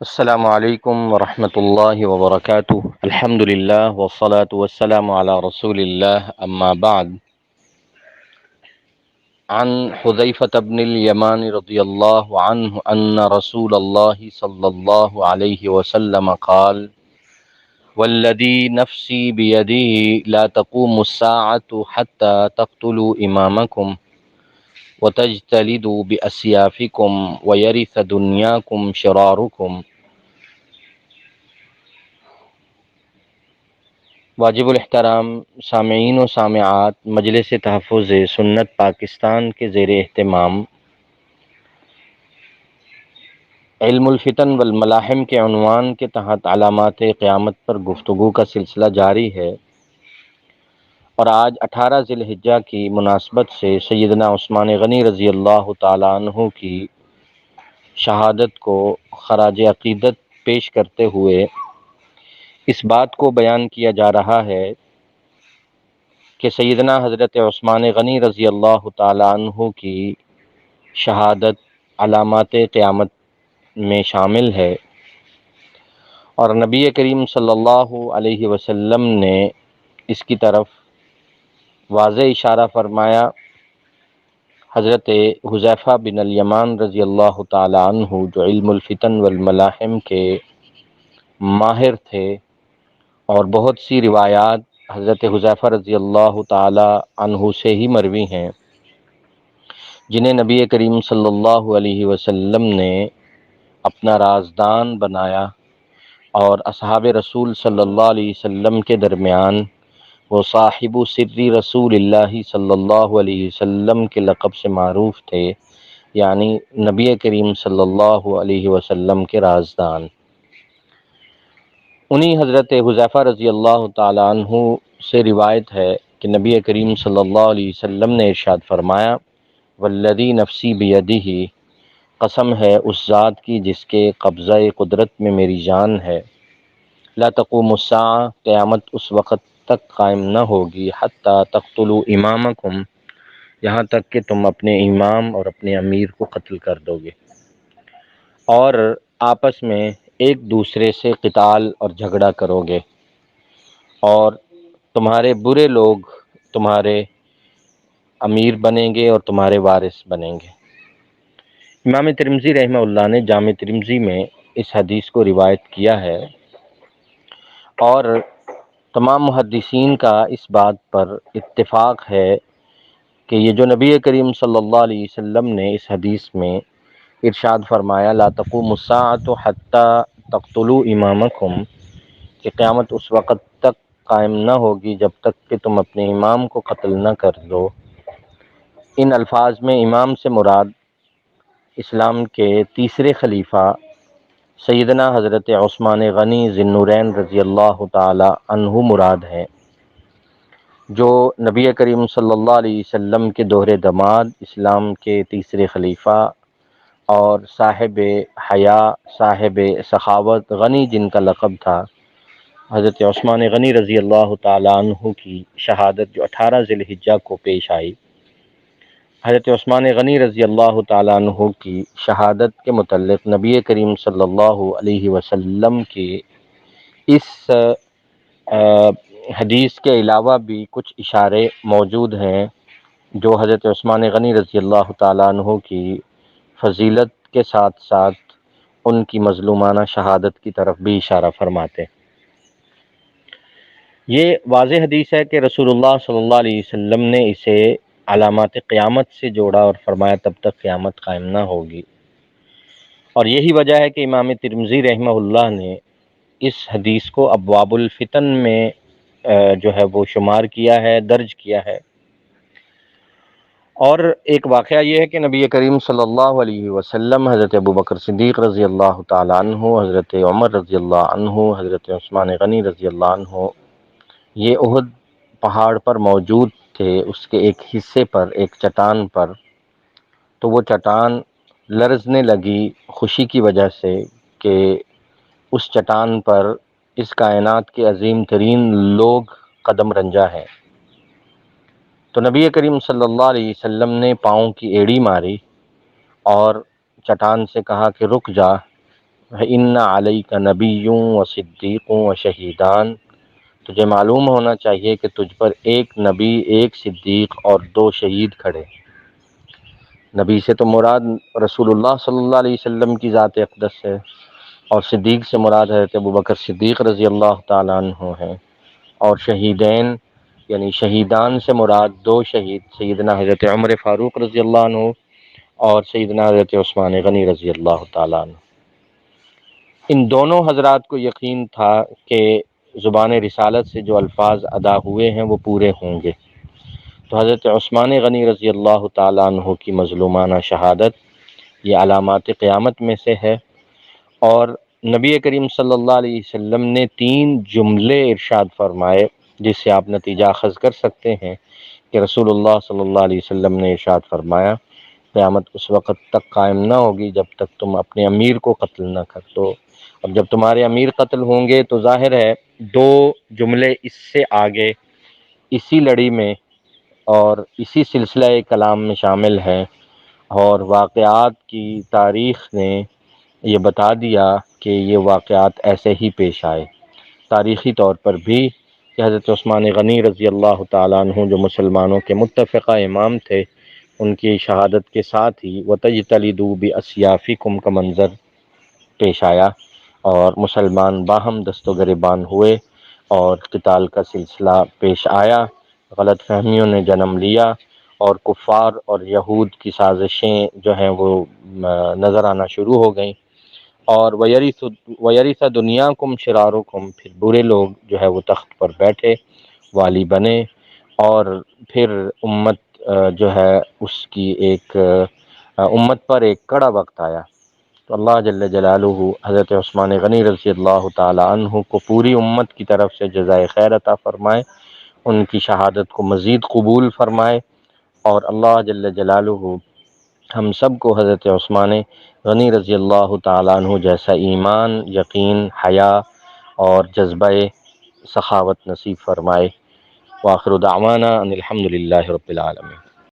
السلام علیکم ورحمۃ اللہ وبرکاتہ الحمد للہ والصلاة والسلام علی رسول اللہ اما بعد عن حذیفة بن الیمان رضی اللہ عنہ ان رسول اللہ صلی اللہ علیہ وسلم قال والذی نفسی بیدہ لا تقوم الساعة حتى تقتلوا امامکم وتجتلدوا بأسیافکم ویرث دنیاکم شرارکم۔ واجب الاحترام سامعین و سامعات، مجلس تحفظ سنت پاکستان کے زیر اہتمام علم الفتن والملاحم کے عنوان کے تحت علامات قیامت پر گفتگو کا سلسلہ جاری ہے، اور آج 18 ذی الحجہ کی مناسبت سے سیدنا عثمان غنی رضی اللہ تعالیٰ عنہ کی شہادت کو خراج عقیدت پیش کرتے ہوئے اس بات کو بیان کیا جا رہا ہے کہ سیدنا حضرت عثمان غنی رضی اللہ تعالیٰ عنہ کی شہادت علامات قیامت میں شامل ہے، اور نبی کریم صلی اللہ علیہ وسلم نے اس کی طرف واضح اشارہ فرمایا۔ حضرت حذیفہ بن الیمان رضی اللہ تعالیٰ عنہ جو علم الفتن والملاحم کے ماہر تھے، اور بہت سی روایات حضرت حذیفہ رضی اللہ تعالی عنہ سے ہی مروی ہیں، جنہیں نبی کریم صلی اللہ علیہ وسلم نے اپنا رازدان بنایا، اور اصحاب رسول صلی اللہ علیہ وسلم کے درمیان وہ صاحب سری رسول اللہ صلی اللہ علیہ وسلم کے لقب سے معروف تھے، یعنی نبی کریم صلی اللہ علیہ وسلم کے رازدان۔ انہی حضرت حذیفہ رضی اللہ تعالیٰ عنہ سے روایت ہے کہ نبی کریم صلی اللہ علیہ وسلم نے ارشاد فرمایا، والذی نفسی بیدہ، قسم ہے اس ذات کی جس کے قبضہ قدرت میں میری جان ہے، لا تقوم الساعہ، قیامت اس وقت تک قائم نہ ہوگی، حتی تقتلوا امامکم، یہاں تک کہ تم اپنے امام اور اپنے امیر کو قتل کر دو گے، اور آپس میں ایک دوسرے سے قتال اور جھگڑا کرو گے، اور تمہارے برے لوگ تمہارے امیر بنیں گے اور تمہارے وارث بنیں گے۔ امام ترمذی رحمہ اللہ نے جامع ترمذی میں اس حدیث کو روایت کیا ہے، اور تمام محدثین کا اس بات پر اتفاق ہے کہ یہ جو نبی کریم صلی اللہ علیہ وسلم نے اس حدیث میں ارشاد فرمایا، لا تقوم الساعة حتی تقتلوا امامکم، کہ قیامت اس وقت تک قائم نہ ہوگی جب تک کہ تم اپنے امام کو قتل نہ کر دو، ان الفاظ میں امام سے مراد اسلام کے تیسرے خلیفہ سیدنا حضرت عثمان غنی ذی النورین رضی اللہ تعالی عنہ مراد ہیں، جو نبی کریم صلی اللہ علیہ وسلم کے دوہرے داماد، اسلام کے تیسرے خلیفہ اور صاحب حیا، صاحب سخاوت، غنی جن کا لقب تھا، حضرت عثمان غنی رضی اللہ تعالی عنہ کی شہادت جو 18 ذی الحجہ کو پیش آئی۔ حضرت عثمان غنی رضی اللہ تعالی عنہ کی شہادت کے متعلق نبی کریم صلی اللہ علیہ وسلم کی اس حدیث کے علاوہ بھی کچھ اشارے موجود ہیں جو حضرت عثمان غنی رضی اللہ تعالی عنہ کی فضیلت کے ساتھ ساتھ ان کی مظلومانہ شہادت کی طرف بھی اشارہ فرماتے۔ یہ واضح حدیث ہے کہ رسول اللہ صلی اللہ علیہ وسلم نے اسے علامات قیامت سے جوڑا اور فرمایا تب تک قیامت قائم نہ ہوگی، اور یہی وجہ ہے کہ امام ترمذی رحمہ اللہ نے اس حدیث کو ابواب الفتن میں جو ہے وہ شمار کیا ہے، درج کیا ہے۔ اور ایک واقعہ یہ ہے کہ نبی کریم صلی اللہ علیہ وسلم حضرت ابوبکر صدیق رضی اللہ تعالی عنہ، حضرت عمر رضی اللہ عنہ، حضرت عثمان غنی رضی اللہ عنہ، یہ احد پہاڑ پر موجود تھے، اس کے ایک حصے پر، ایک چٹان پر، تو وہ چٹان لرزنے لگی خوشی کی وجہ سے کہ اس چٹان پر اس کائنات کے عظیم ترین لوگ قدم رنجا ہیں۔ تو نبی کریم صلی اللہ علیہ وسلم نے پاؤں کی ایڑی ماری اور چٹان سے کہا کہ رک جا، ان علیک نبی و صدیق و شہیدان، تجھے معلوم ہونا چاہیے کہ تجھ پر ایک نبی، ایک صدیق اور دو شہید کھڑے۔ نبی سے تو مراد رسول اللہ صلی اللہ علیہ وسلم کی ذات اقدس ہے، اور صدیق سے مراد حضرت ابوبکر صدیق رضی اللہ تعالیٰ عنہ ہیں، اور شہیدین یعنی شہیدان سے مراد دو شہید، سیدنا حضرت عمر فاروق رضی اللہ عنہ اور سیدنا حضرت عثمان غنی رضی اللہ تعالیٰ عنہ۔ ان دونوں حضرات کو یقین تھا کہ زبان رسالت سے جو الفاظ ادا ہوئے ہیں وہ پورے ہوں گے، تو حضرت عثمان غنی رضی اللہ تعالیٰ عنہ کی مظلومانہ شہادت یہ علامات قیامت میں سے ہے۔ اور نبی کریم صلی اللہ علیہ وسلم نے تین جملے ارشاد فرمائے جس سے آپ نتیجہ اخذ کر سکتے ہیں کہ رسول اللہ صلی اللہ علیہ وسلم نے ارشاد فرمایا قیامت اس وقت تک قائم نہ ہوگی جب تک تم اپنے امیر کو قتل نہ کر دو، اور جب تمہارے امیر قتل ہوں گے تو ظاہر ہے دو جملے اس سے آگے اسی لڑی میں اور اسی سلسلہ کلام میں شامل ہیں، اور واقعات کی تاریخ نے یہ بتا دیا کہ یہ واقعات ایسے ہی پیش آئے۔ تاریخی طور پر بھی کہ حضرت عثمان غنی رضی اللہ تعالیٰ عنہ جو مسلمانوں کے متفقہ امام تھے، ان کی شہادت کے ساتھ ہی وَتَجْتَلِدُوا بِأَسْيَافِكُمْ کا منظر پیش آیا، اور مسلمان باہم دست و گریبان ہوئے اور قتال کا سلسلہ پیش آیا، غلط فہمیوں نے جنم لیا، اور کفار اور یہود کی سازشیں جو ہیں وہ نظر آنا شروع ہو گئیں، اور وَيَرِثَ دُنْيَاكُمْ شِرَارُكُمْ، پھر برے لوگ جو ہے وہ تخت پر بیٹھے، والی بنے، اور پھر امت جو ہے اس کی ایک امت پر ایک کڑا وقت آیا۔ تو اللہ جل جلالہ حضرت عثمان غنی رضی اللہ تعالی عنہ کو پوری امت کی طرف سے جزائے خیر عطا فرمائے، ان کی شہادت کو مزید قبول فرمائے، اور اللہ جل جلالہ ہم سب کو حضرت عثمان غنی رضی اللہ تعالیٰ عنہ جیسا ایمان، یقین، حیا اور جذبہ سخاوت نصیب فرمائے۔ وآخر دعوانا ان الحمد للہ رب العالمین۔